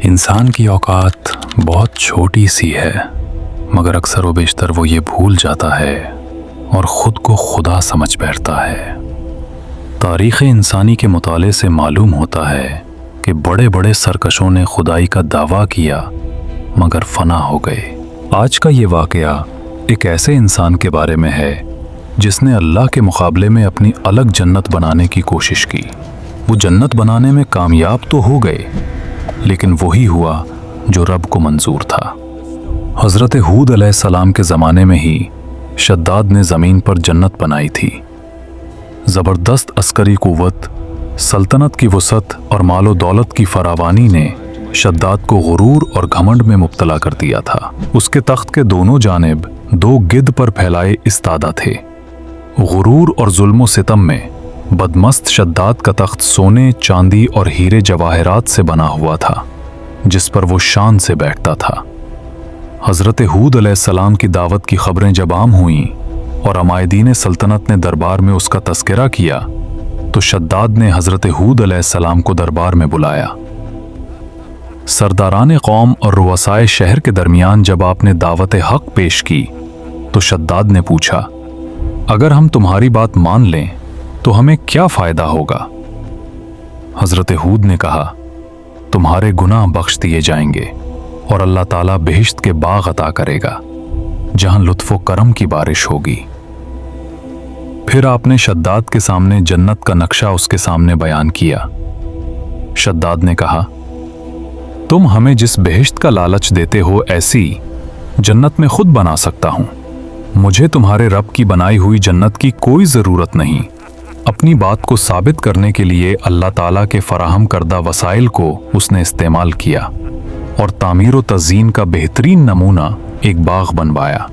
इंसान की औकात बहुत छोटी सी है, मगर अक्सर व बेशतर वो ये भूल जाता है और ख़ुद को खुदा समझ बैठता है। तारीख़ इंसानी के मुताले से मालूम होता है कि बड़े बड़े सरकशों ने खुदाई का दावा किया मगर फना हो गए। आज का ये वाक़या एक ऐसे इंसान के बारे में है जिसने अल्लाह के मुकाबले में अपनी अलग जन्नत बनाने की कोशिश की। वो जन्नत बनाने में कामयाब तो हो गए, लेकिन वही हुआ जो रब को मंजूर था। हज़रत हूद अलैहिस्सलाम के ज़माने में ही शद्दाद ने ज़मीन पर जन्नत बनाई थी। ज़बरदस्त अस्करी क़ुव्वत, सल्तनत की वसअत और मालो दौलत की फरावानी ने शद्दाद को गुरूर और घमंड में मुब्तला कर दिया था। उसके तख्त के दोनों जानिब दो गिद्ध पर फैलाए इस्तादा थे। गुरूर और जुल्म सितम में बदमस्त शद्दाद का तख्त सोने, चांदी और हीरे जवाहरात से बना हुआ था, जिस पर वो शान से बैठता था। हज़रत हूद अलैहिस्सलाम की दावत की खबरें जब आम हुईं और अमायदीन सल्तनत ने दरबार में उसका तस्करा किया, तो शद्दाद ने हज़रत हूद अलैहिस्सलाम को दरबार में बुलाया। सरदारान कौम और रुअसाए शहर के दरमियान जब आपने दावत हक पेश की, तो शद्दाद ने पूछा, अगर हम तुम्हारी बात मान लें तो हमें क्या फ़ायदा होगा? हज़रत हूद ने कहा, तुम्हारे गुनाह बख्श दिए जाएंगे और अल्लाह ताला बेहिश्त के बाग अता करेगा, जहां लुत्फ़ो करम की बारिश होगी। फिर आपने शद्दाद के सामने जन्नत का नक्शा उसके सामने बयान किया। शद्दाद ने कहा, तुम हमें जिस बेहिश्त का लालच देते हो, ऐसी जन्नत में खुद बना सकता हूं। मुझे तुम्हारे रब की बनाई हुई जन्नत की कोई ज़रूरत नहीं। अपनी बात को साबित करने के लिए अल्लाह ताला के फराहम करदा वसाइल को उसने इस्तेमाल किया और तामीर व तज़ीन का बेहतरीन नमूना एक बाग बनवाया,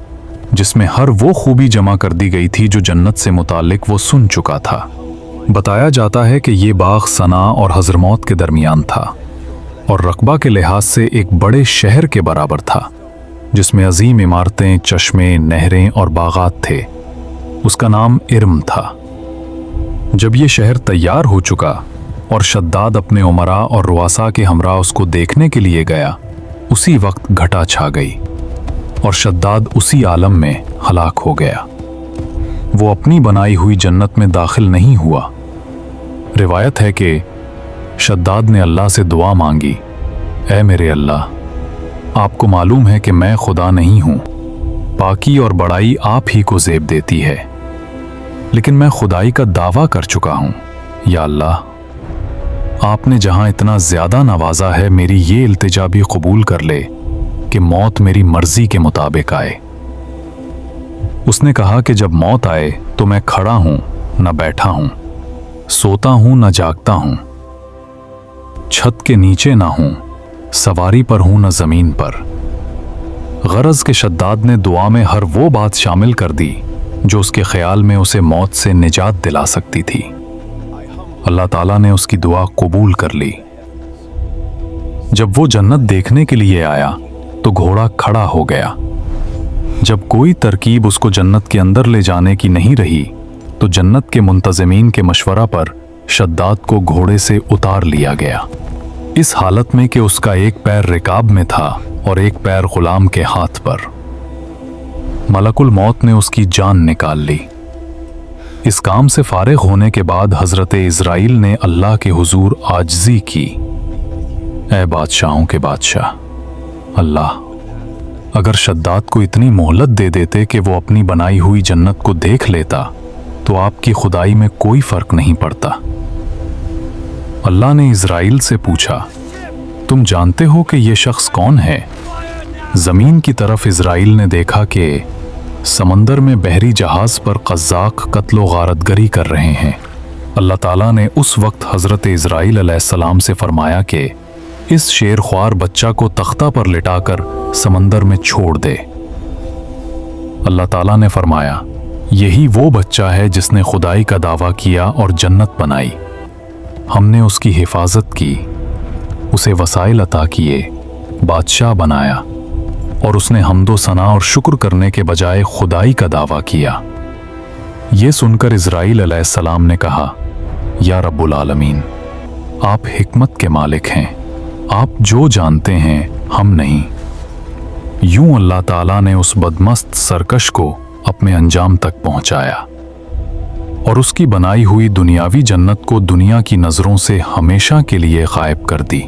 जिसमें हर वो खूबी जमा कर दी गई थी जो जन्नत से मुताल्लिक वो सुन चुका था। बताया जाता है कि ये बाग सना और हज़रमौत के दरमियान था और रकबा के लिहाज से एक बड़े शहर के बराबर था, जिसमें अजीम इमारतें, चश्मे, नहरें और बागात थे। उसका नाम इर्म था। जब ये शहर तैयार हो चुका और शद्दाद अपने उमरा और रुआसा के हमरा उसको देखने के लिए गया, उसी वक्त घटा छा गई और शद्दाद उसी आलम में हलाक हो गया। वो अपनी बनाई हुई जन्नत में दाखिल नहीं हुआ। रिवायत है कि शद्दाद ने अल्लाह से दुआ मांगी, ऐ मेरे अल्लाह, आपको मालूम है कि मैं खुदा नहीं हूँ, पाकी और बड़ाई आप ही को ज़ेब देती है, लेकिन मैं खुदाई का दावा कर चुका हूँ। या अल्लाह, आपने जहाँ इतना ज़्यादा नवाजा है, मेरी ये इल्तिजा भी कबूल कर ले कि मौत मेरी मर्जी के मुताबिक आए। उसने कहा कि जब मौत आए तो मैं खड़ा हूँ न बैठा हूँ, सोता हूँ न जागता हूँ, छत के नीचे ना हूँ, सवारी पर हूँ न ज़मीन पर। गरज के शद्दाद ने दुआ में हर वो बात शामिल कर दी जो उसके ख्याल में उसे मौत से निजात दिला सकती थी। अल्लाह ताला ने उसकी दुआ कबूल कर ली। जब वो जन्नत देखने के लिए आया तो घोड़ा खड़ा हो गया। जब कोई तरकीब उसको जन्नत के अंदर ले जाने की नहीं रही, तो जन्नत के मुंतज़मीन के मशवरा पर शद्दाद को घोड़े से उतार लिया गया, इस हालत में कि उसका एक पैर रिकाब में था और एक पैर गुलाम के हाथ पर। मलकुल मौत ने उसकी जान निकाल ली। इस काम से फारिग होने के बाद हज़रत इज़राइल ने अल्लाह के हुजूर आजिज़ी की, ऐ बादशाहों के बादशाह अल्लाह, अगर शद्दाद को इतनी मोहलत दे देते कि वो अपनी बनाई हुई जन्नत को देख लेता, तो आपकी खुदाई में कोई फ़र्क नहीं पड़ता। अल्लाह ने इज़राइल से पूछा, तुम जानते हो कि ये शख्स कौन है? ज़मीन की तरफ इज़राइल ने देखा कि समंदर में बहरी जहाज़ पर क़ज़्ज़ाक़ कत्लो गारतगरी कर रहे हैं। अल्लाह ताला ने उस वक्त हज़रत इज़राइल अलैहिस्सलाम से फरमाया कि इस शेर ख्वार बच्चा को तख्ता पर लिटाकर समंदर में छोड़ दे। अल्लाह ताला ने फरमाया, यही वो बच्चा है जिसने खुदाई का दावा किया और जन्नत बनाई। हमने उसकी हिफाजत की, उसे वसाइल अता किए, बादशाह बनाया, और उसने हम्दो सना और शुक्र करने के बजाय खुदाई का दावा किया। ये सुनकर इज़राइल अलैहिस्सलाम ने कहा, या रब्बुल आलमीन, आप हिकमत के मालिक हैं, आप जो जानते हैं हम नहीं। यूं अल्लाह ताला ने उस बदमस्त सरकश को अपने अंजाम तक पहुंचाया और उसकी बनाई हुई दुनियावी जन्नत को दुनिया की नजरों से हमेशा के लिए गायब कर दी।